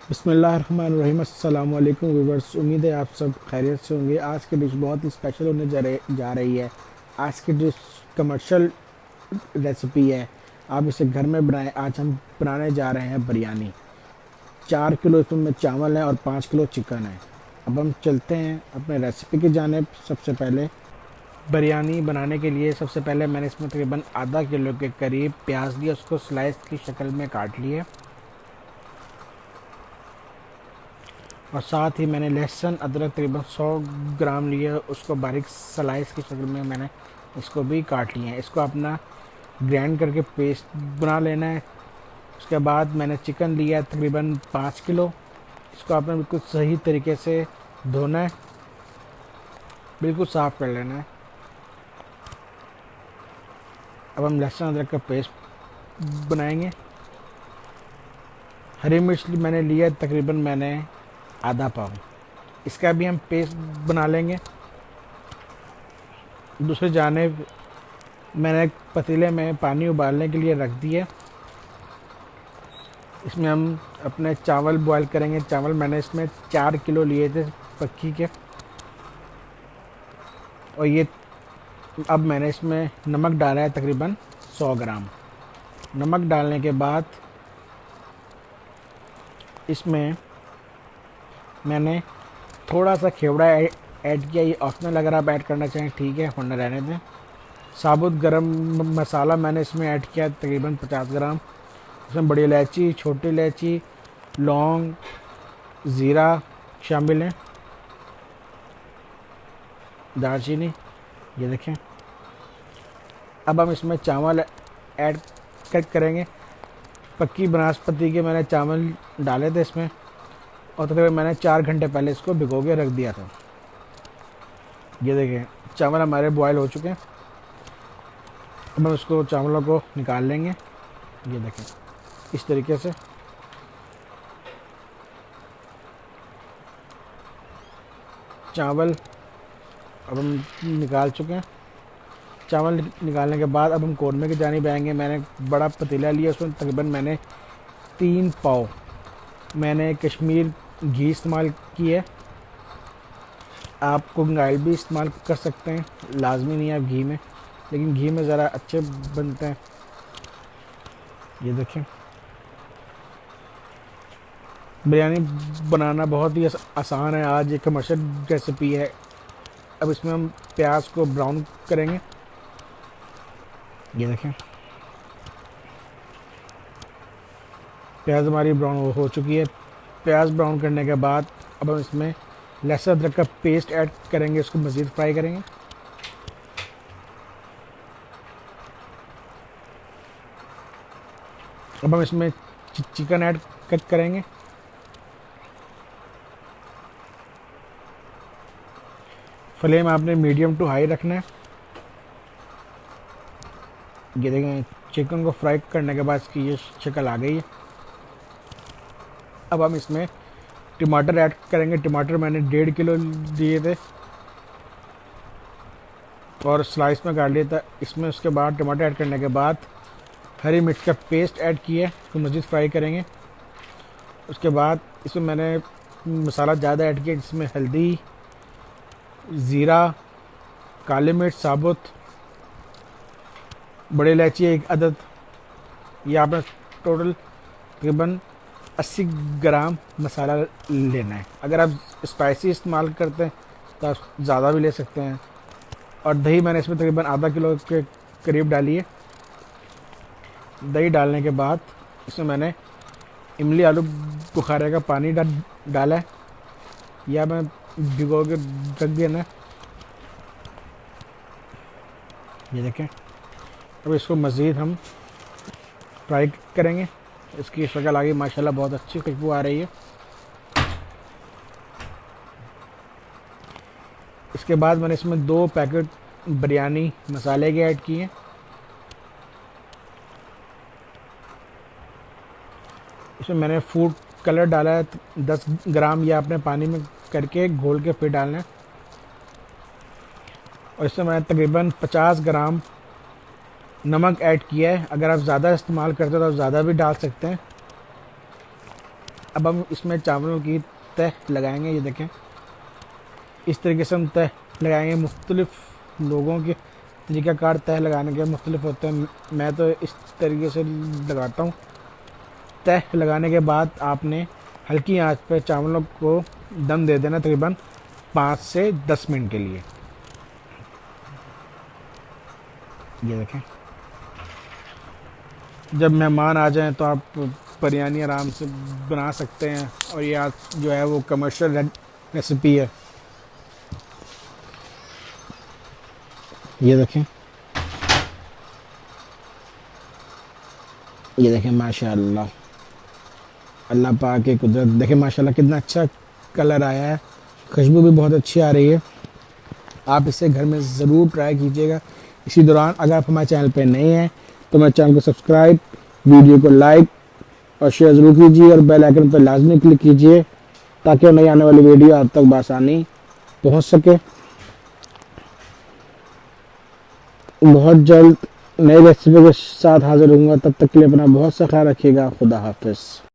बिस्मिल्लाहिर्रहमानिर्रहीम। अस्सलाम वालेकुम व्यूवर्स, उम्मीद है आप सब खैरियत से होंगे। आज की डिश बहुत ही स्पेशल होने जा रही है। आज की डिश कमर्शियल रेसिपी है, आप इसे घर में बनाएं। आज हम बनाने जा रहे हैं बिरयानी। 4 किलो इसमें चावल है और 5 किलो चिकन है। अब हम चलते हैं अपने रेसिपी की जानिब। सबसे पहले बिरयानी बनाने के लिए सबसे पहले मैंने इसमें तकरीबन आधा किलो के करीब प्याज लिया, उसको स्लाइस की शक्ल में काट लिए। और साथ ही मैंने लहसुन अदरक तकरीबन 100 ग्राम लिए, उसको बारीक स्लाइस की शक्ल में मैंने इसको भी काट लिया है। इसको अपना ग्राइंड करके पेस्ट बना लेना है। उसके बाद मैंने चिकन लिया है तकरीबन 5 किलो। इसको आपने बिल्कुल सही तरीके से धोना है, बिल्कुल साफ़ कर लेना है। अब हम लहसुन अदरक का पेस्ट बनाएंगे। हरी मिर्च मैंने लिया तकरीबन मैंने आधा पाव, इसका भी हम पेस्ट बना लेंगे। दूसरे जानिब मैंने एक पतीले में पानी उबालने के लिए रख दिया। इसमें हम अपने चावल बॉईल करेंगे। चावल मैंने इसमें 4 किलो लिए थे पक्की के। और ये अब मैंने इसमें नमक डाला है तकरीबन 100 ग्राम। नमक डालने के बाद इसमें मैंने थोड़ा सा खेवड़ा ऐड किया। ये ऑप्शनल, अगर आप ऐड करना चाहें ठीक है, वरना रहने दें। साबुत गरम मसाला मैंने इसमें ऐड किया तकरीबन 50 ग्राम। इसमें बड़ी इलायची, छोटी इलायची, लौंग, ज़ीरा शामिल हैं, दालचीनी, ये देखें। अब हम इसमें चावल ऐड करेंगे। पक्की बनास्पति के मैंने चावल डाले थे इसमें, और तकरीबन मैंने 4 घंटे पहले इसको भिगो के रख दिया था। ये देखें, चावल हमारे बॉयल हो चुके हैं। अब हम इसको चावलों को निकाल लेंगे। ये देखें इस तरीके से। चावल अब हम निकाल चुके हैं। चावल निकालने के बाद अब हम कौरमे की जानिब आएंगे। मैंने बड़ा पतीला लिया, उसमें तकरीबन मैंने 3 पाव मैंने कश्मीर घी इस्तेमाल की है। आप कुकिंग ऑयल भी इस्तेमाल कर सकते हैं, लाजमी नहीं है आप घी में, लेकिन घी में ज़रा अच्छे बनते हैं। ये देखें, बिरयानी बनाना बहुत ही आसान है। आज ये कमर्शियल रेसिपी है। अब इसमें हम प्याज को ब्राउन करेंगे। ये देखें, प्याज हमारी ब्राउन हो चुकी है। प्याज ब्राउन करने के बाद अब हम इसमें लहसुन अदरक का पेस्ट ऐड करेंगे, इसको मज़ीद फ्राई करेंगे। अब हम इसमें चिकन ऐड करेंगे। फ्लेम आपने मीडियम टू हाई रखना है। ये देखें, चिकन को फ्राई करने के बाद इसकी ये शक्ल आ गई है। अब हम इसमें टमाटर ऐड करेंगे। टमाटर मैंने 1.5 किलो दिए थे और स्लाइस में काट लिया था इसमें। उसके बाद टमाटर ऐड करने के बाद हरी मिर्च का पेस्ट ऐड किया, इसको मज़ीद फ्राई करेंगे। उसके बाद इसमें मैंने मसाला ज़्यादा ऐड किया, जिसमें हल्दी, ज़ीरा, काली मिर्च साबुत, बड़ी इलायची 1 अदद। ये आपने टोटल तकरीबन 80 ग्राम मसाला लेना है। अगर आप स्पाइसी इस्तेमाल करते हैं तो आप ज़्यादा भी ले सकते हैं। और दही मैंने इसमें तकरीबन आधा किलो के करीब डाली है। दही डालने के बाद इसमें मैंने इमली आलू बुखारे का पानी डाला है, या मैं भिगो के रख दिया ना। ये देखें, अब इसको मज़ीद हम फ्राई करेंगे। इसकी शक्ल आ गई माशाल्लाह, बहुत अच्छी खुशबू आ रही है। इसके बाद मैंने इसमें 2 पैकेट बिरयानी मसाले के ऐड किए। इसमें मैंने फूड कलर डाला है 10 ग्राम, या अपने पानी में करके घोल के फिर डालना है। और इसमें मैंने तकरीबन 50 ग्राम नमक ऐड किया है। अगर आप ज़्यादा इस्तेमाल करते हो तो आप ज़्यादा भी डाल सकते हैं। अब हम इसमें चावलों की तह लगाएंगे। ये देखें, इस तरीके से हम तह लगाएंगे। मुख्तलिफ लोगों के तरीक़ाकार तह लगाने के मुख्तलिफ होते हैं, मैं तो इस तरीके से लगाता हूँ। तह लगाने के बाद आपने हल्की आंच पर चावलों को दम दे देना तकरीबन 5 से 10 मिनट के लिए। ये देखें, जब मेहमान आ जाएं तो आप बिरयानी आराम से बना सकते हैं। और ये आज जो है वो कमर्शियल रेसिपी है। ये देखें, ये देखें, माशाल्लाह, अल्लाह पाक की कुदरत। देखें माशाल्लाह कितना अच्छा कलर आया है, खुशबू भी बहुत अच्छी आ रही है। आप इसे घर में ज़रूर ट्राई कीजिएगा। इसी दौरान अगर आप हमारे चैनल पे नए हैं तो हमारे चैनल को सब्सक्राइब, वीडियो को लाइक और शेयर ज़रूर कीजिए और बेल आइकन पर लाजमी क्लिक कीजिए ताकि नई आने वाली वीडियो आप तक बआसानी पहुंच सके। बहुत जल्द नई रेसिपी के साथ हाजिर होऊंगा, तब तक के लिए अपना बहुत सा ख्याल रखिएगा। खुदा हाफिज़।